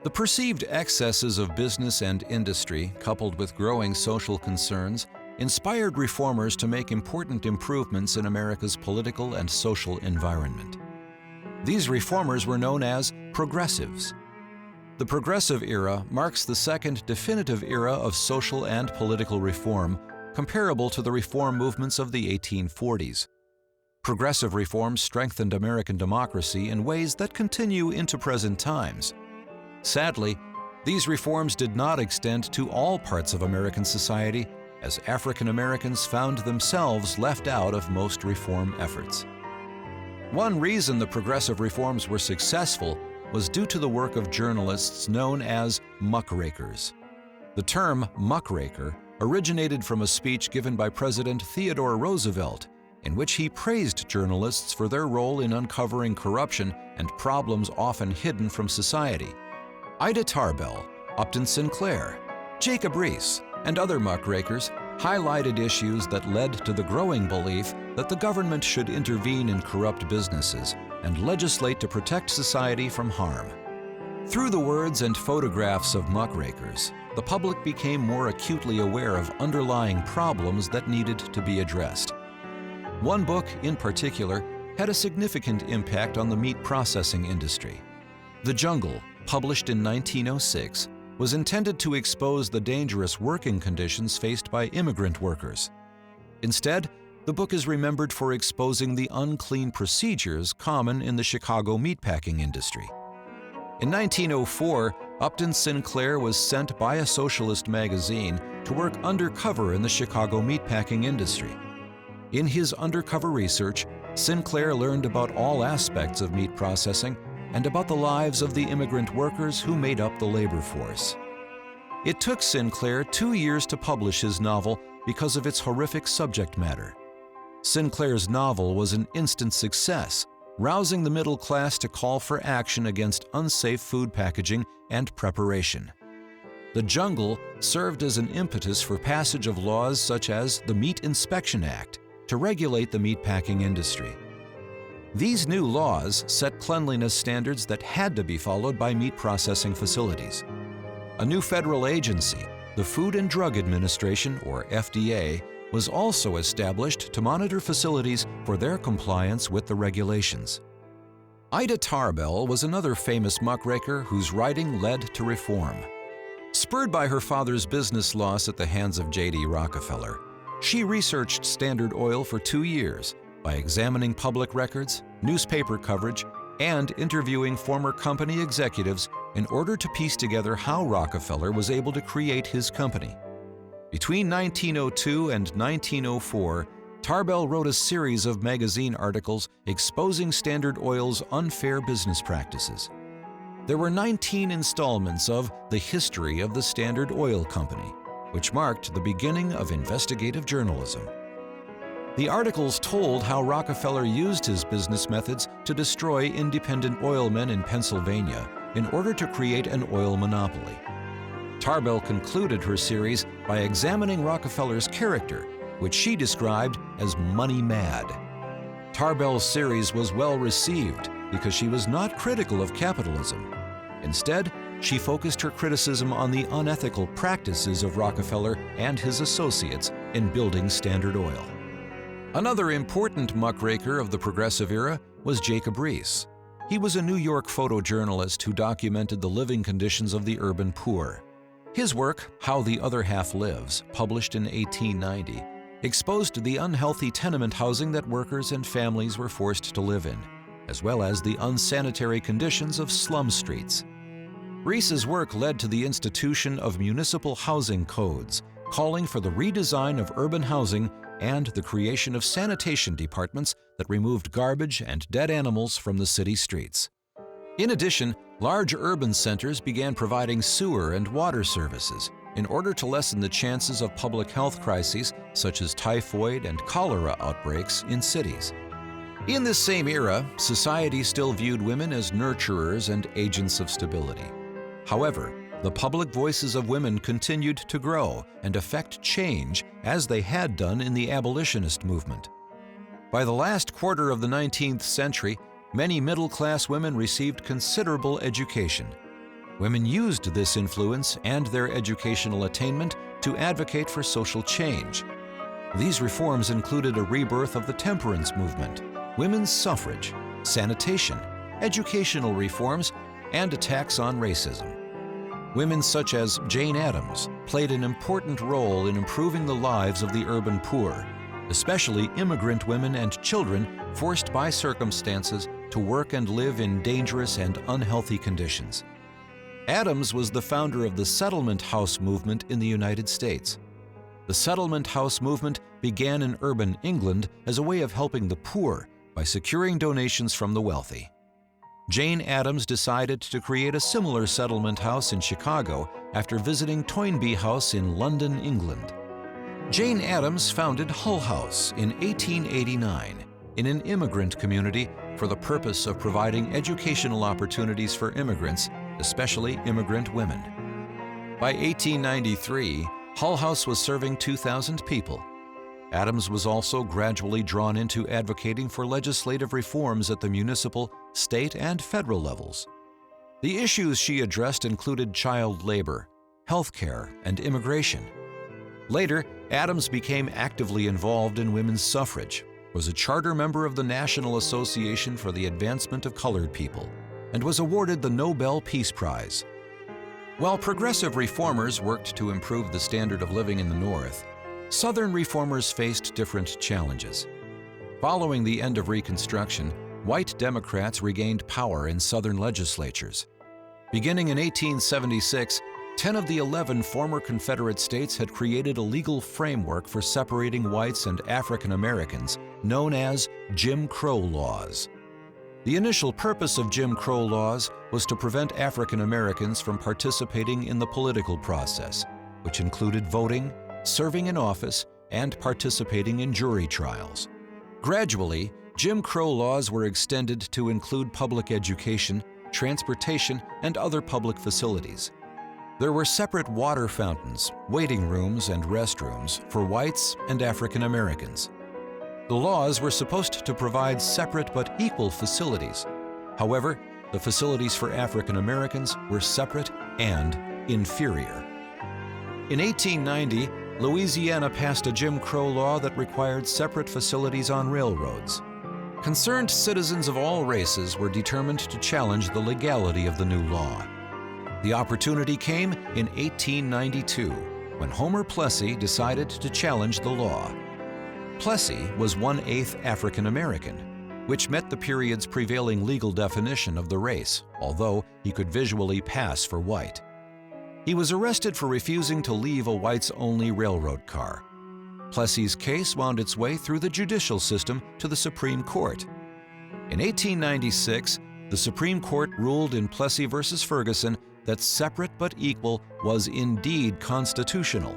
The perceived excesses of business and industry, coupled with growing social concerns, inspired reformers to make important improvements in America's political and social environment. These reformers were known as progressives. The Progressive Era marks the second definitive era of social and political reform, comparable to the reform movements of the 1840s. Progressive reforms strengthened American democracy in ways that continue into present times. Sadly, these reforms did not extend to all parts of American society, as African Americans found themselves left out of most reform efforts. One reason the progressive reforms were successful was due to the work of journalists known as muckrakers. The term muckraker originated from a speech given by President Theodore Roosevelt, in which he praised journalists for their role in uncovering corruption and problems often hidden from society. Ida Tarbell, Upton Sinclair, Jacob Riis, and other muckrakers highlighted issues that led to the growing belief that the government should intervene in corrupt businesses and legislate to protect society from harm. Through the words and photographs of muckrakers, the public became more acutely aware of underlying problems that needed to be addressed. One book, in particular, had a significant impact on the meat processing industry. The Jungle, published in 1906, was intended to expose the dangerous working conditions faced by immigrant workers. Instead, the book is remembered for exposing the unclean procedures common in the Chicago meatpacking industry. In 1904, Upton Sinclair was sent by a socialist magazine to work undercover in the Chicago meatpacking industry. In his undercover research, Sinclair learned about all aspects of meat processing and about the lives of the immigrant workers who made up the labor force. It took Sinclair 2 years to publish his novel because of its horrific subject matter. Sinclair's novel was an instant success, rousing the middle class to call for action against unsafe food packaging and preparation. The Jungle served as an impetus for passage of laws such as the Meat Inspection Act to regulate the meatpacking industry. These new laws set cleanliness standards that had to be followed by meat processing facilities. A new federal agency, the Food and Drug Administration, or FDA, was also established to monitor facilities for their compliance with the regulations. Ida Tarbell was another famous muckraker whose writing led to reform. Spurred by her father's business loss at the hands of J.D. Rockefeller, she researched Standard Oil for 2 years by examining public records, newspaper coverage, and interviewing former company executives in order to piece together how Rockefeller was able to create his company. Between 1902 and 1904, Tarbell wrote a series of magazine articles exposing Standard Oil's unfair business practices. There were 19 installments of The History of the Standard Oil Company, which marked the beginning of investigative journalism. The articles told how Rockefeller used his business methods to destroy independent oilmen in Pennsylvania in order to create an oil monopoly. Tarbell concluded her series by examining Rockefeller's character, which she described as money mad. Tarbell's series was well received because she was not critical of capitalism. Instead, she focused her criticism on the unethical practices of Rockefeller and his associates in building Standard Oil. Another important muckraker of the Progressive Era was Jacob Riis. He was a New York photojournalist who documented the living conditions of the urban poor. His work, How the Other Half Lives, published in 1890, exposed the unhealthy tenement housing that workers and families were forced to live in, as well as the unsanitary conditions of slum streets. Riis's work led to the institution of municipal housing codes, calling for the redesign of urban housing and the creation of sanitation departments that removed garbage and dead animals from the city streets. In addition, large urban centers began providing sewer and water services in order to lessen the chances of public health crises such as typhoid and cholera outbreaks in cities. In this same era, society still viewed women as nurturers and agents of stability. However, the public voices of women continued to grow and affect change as they had done in the abolitionist movement. By the last quarter of the 19th century, many middle-class women received considerable education, Women used this influence and their educational attainment to advocate for social change. These reforms included a rebirth of the temperance movement, women's suffrage, sanitation, educational reforms, and attacks on racism. Women such as Jane Addams played an important role in improving the lives of the urban poor, especially immigrant women and children forced by circumstances to work and live in dangerous and unhealthy conditions. Addams was the founder of the settlement house movement in the United States. The settlement house movement began in urban England as a way of helping the poor by securing donations from the wealthy. Jane Addams decided to create a similar settlement house in Chicago after visiting Toynbee House in London, England. Jane Addams founded Hull House in 1889 in an immigrant community for the purpose of providing educational opportunities for immigrants, especially immigrant women. By 1893, Hull House was serving 2,000 people. Addams was also gradually drawn into advocating for legislative reforms at the municipal, state, and federal levels. The issues she addressed included child labor, health care, and immigration. Later, Addams became actively involved in women's suffrage, was a charter member of the National Association for the Advancement of Colored People, and was awarded the Nobel Peace Prize. While progressive reformers worked to improve the standard of living in the North, Southern reformers faced different challenges. Following the end of Reconstruction, white Democrats regained power in Southern legislatures. Beginning in 1876, 10 of the 11 former Confederate states had created a legal framework for separating whites and African Americans, known as Jim Crow laws. The initial purpose of Jim Crow laws was to prevent African Americans from participating in the political process, which included voting, serving in office, and participating in jury trials. Gradually, Jim Crow laws were extended to include public education, transportation, and other public facilities. There were separate water fountains, waiting rooms, and restrooms for whites and African Americans. The laws were supposed to provide separate but equal facilities. However, the facilities for African Americans were separate and inferior. In 1890, Louisiana passed a Jim Crow law that required separate facilities on railroads. Concerned citizens of all races were determined to challenge the legality of the new law. The opportunity came in 1892, when Homer Plessy decided to challenge the law. Plessy was 1/8 African American, which met the period's prevailing legal definition of the race, although he could visually pass for white. He was arrested for refusing to leave a whites-only railroad car. Plessy's case wound its way through the judicial system to the Supreme Court. In 1896, the Supreme Court ruled in Plessy v. Ferguson that separate but equal was indeed constitutional.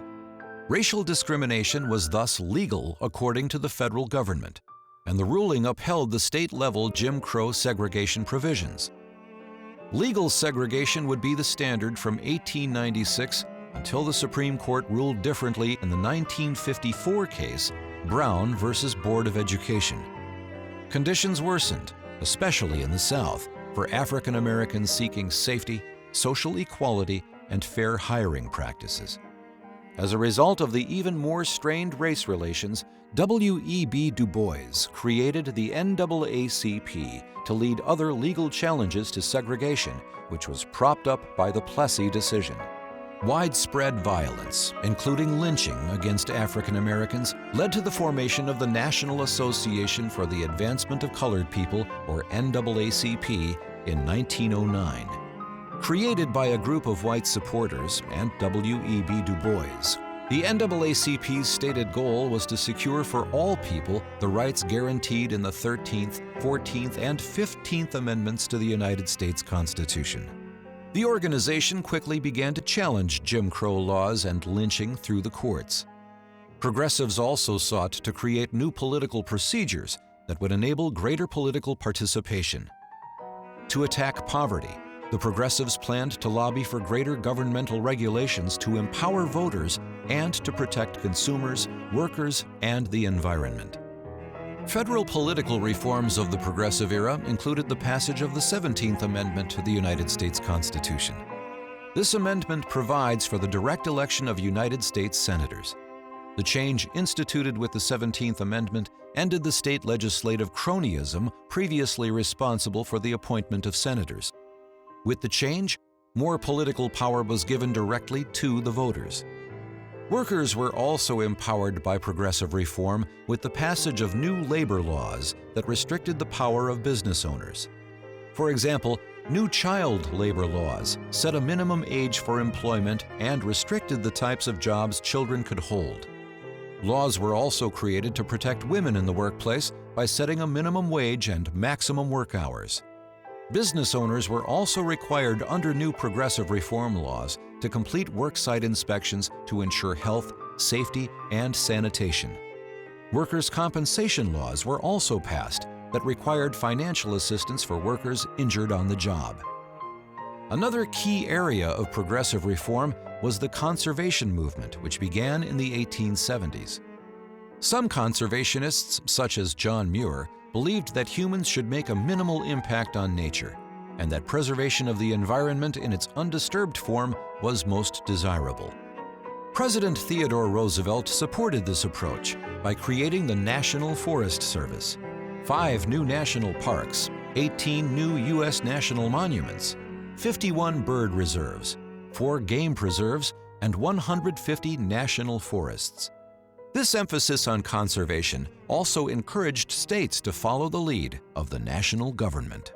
Racial discrimination was thus legal according to the federal government, and the ruling upheld the state-level Jim Crow segregation provisions. Legal segregation would be the standard from 1896 until the Supreme Court ruled differently in the 1954 case, Brown v. Board of Education. Conditions worsened, especially in the South, for African Americans seeking safety, social equality, and fair hiring practices. As a result of the even more strained race relations, W.E.B. Du Bois created the NAACP to lead other legal challenges to segregation, which was propped up by the Plessy decision. Widespread violence, including lynching against African Americans, led to the formation of the National Association for the Advancement of Colored People, or NAACP, in 1909. Created by a group of white supporters and W.E.B. Du Bois, the NAACP's stated goal was to secure for all people the rights guaranteed in the 13th, 14th, and 15th Amendments to the United States Constitution. The organization quickly began to challenge Jim Crow laws and lynching through the courts. Progressives also sought to create new political procedures that would enable greater political participation. To attack poverty, the progressives planned to lobby for greater governmental regulations to empower voters and to protect consumers, workers, and the environment. Federal political reforms of the Progressive era included the passage of the 17th Amendment to the United States Constitution. This amendment provides for the direct election of United States senators. The change instituted with the 17th Amendment ended the state legislative cronyism previously responsible for the appointment of senators. With the change, more political power was given directly to the voters. Workers were also empowered by progressive reform with the passage of new labor laws that restricted the power of business owners. For example, new child labor laws set a minimum age for employment and restricted the types of jobs children could hold. Laws were also created to protect women in the workplace by setting a minimum wage and maximum work hours. Business owners were also required under new progressive reform laws to complete worksite inspections to ensure health, safety, and sanitation. Workers' compensation laws were also passed that required financial assistance for workers injured on the job. Another key area of progressive reform was the conservation movement, which began in the 1870s. Some conservationists, such as John Muir, believed that humans should make a minimal impact on nature, and that preservation of the environment in its undisturbed form was most desirable. President Theodore Roosevelt supported this approach by creating the National Forest Service, 5 new national parks, 18 new U.S. national monuments, 51 bird reserves, 4 game preserves, and 150 national forests. This emphasis on conservation also encouraged states to follow the lead of the national government.